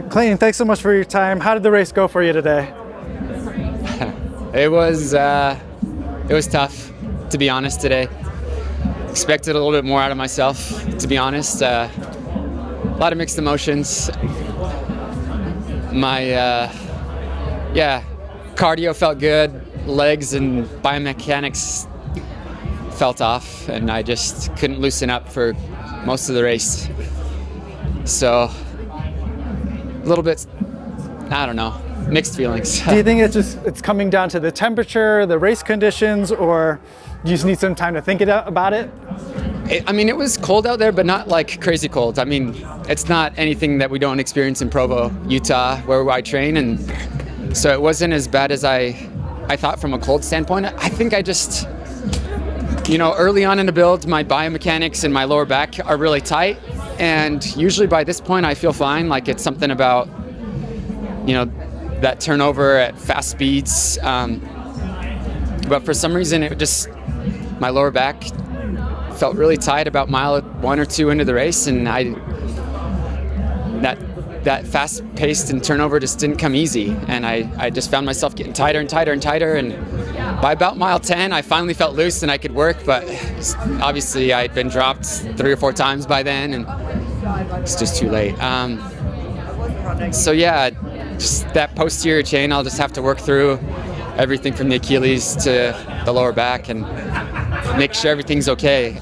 Clayton, thanks so much for your time. How did the race go for you today? It was tough, to be honest, today. Expected a little bit more out of myself, to be honest. A lot of mixed emotions. My cardio felt good. Legs and biomechanics felt off, and I just couldn't loosen up for most of the race. So a little bit, I don't know, mixed feelings. Do you think it's coming down to the temperature, the race conditions, or you just need some time to think about it? It was cold out there, but not like crazy cold. I mean, it's not anything that we don't experience in Provo, Utah, where I train, and so it wasn't as bad as I thought from a cold standpoint. I think I just, early on in the build, my biomechanics and my lower back are really tight, and usually by this point I feel fine. Like it's something about, that turnover at fast speeds. But for some reason, my lower back felt really tight about mile 1 or 2 into the race, and that fast paced and turnover just didn't come easy, and I just found myself getting tighter and tighter and tighter, and by about mile 10 I finally felt loose and I could work, but obviously I'd been dropped 3 or 4 times by then, and it's just too late. So yeah, just that posterior chain, I'll just have to work through everything from the Achilles to the lower back and make sure everything's okay.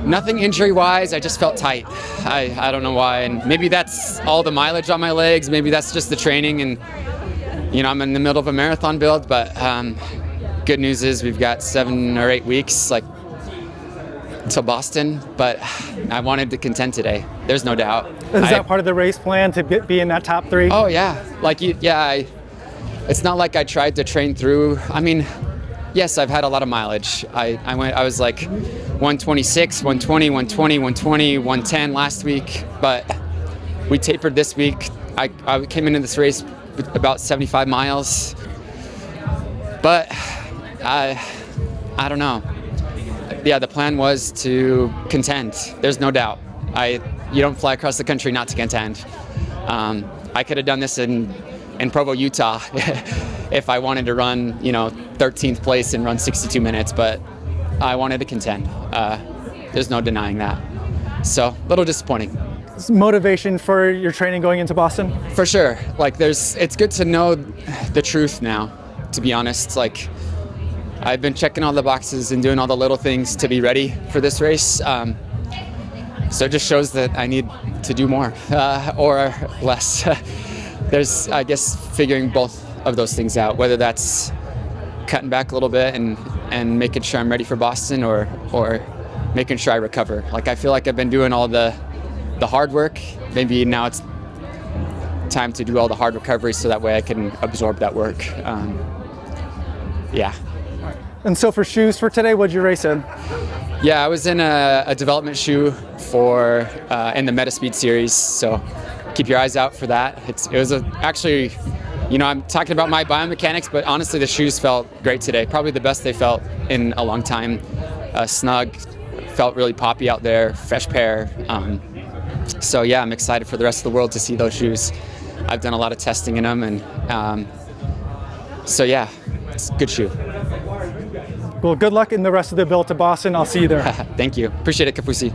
Nothing injury-wise, I just felt tight. I don't know why, and maybe that's all the mileage on my legs, maybe that's just the training, and I'm in the middle of a marathon build, but good news is we've got 7 or 8 weeks till Boston, but I wanted to contend today. There's no doubt. Is that part of the race plan, to be in that top 3? Oh yeah, it's not like I tried to train through. I mean, yes, I've had a lot of mileage. I was like 126, 120, 120, 120, 110 last week, but we tapered this week. I came into this race with about 75 miles, but I don't know. Yeah, the plan was to contend. There's no doubt. You don't fly across the country not to contend. I could have done this in Provo, Utah, if I wanted to run, 13th place and run 62 minutes, but I wanted to contend. There's no denying that. So, a little disappointing. It's motivation for your training going into Boston? For sure. It's good to know the truth now, to be honest. I've been checking all the boxes and doing all the little things to be ready for this race. So it just shows that I need to do more or less. There's, I guess, figuring both of those things out, whether that's cutting back a little bit and making sure I'm ready for Boston, or making sure I recover. I feel like I've been doing all the hard work. Maybe now it's time to do all the hard recovery so that way I can absorb that work. Yeah. And so for shoes for today, what'd you race in? Yeah, I was in a development shoe for in the Metaspeed series, so keep your eyes out for that. It was actually, I'm talking about my biomechanics, but honestly the shoes felt great today. Probably the best they felt in a long time. Snug, felt really poppy out there, fresh pair. So yeah, I'm excited for the rest of the world to see those shoes. I've done a lot of testing in them, and so yeah, it's a good shoe. Well, good luck in the rest of the build to Boston. I'll see you there. Thank you. Appreciate it, Kafusi.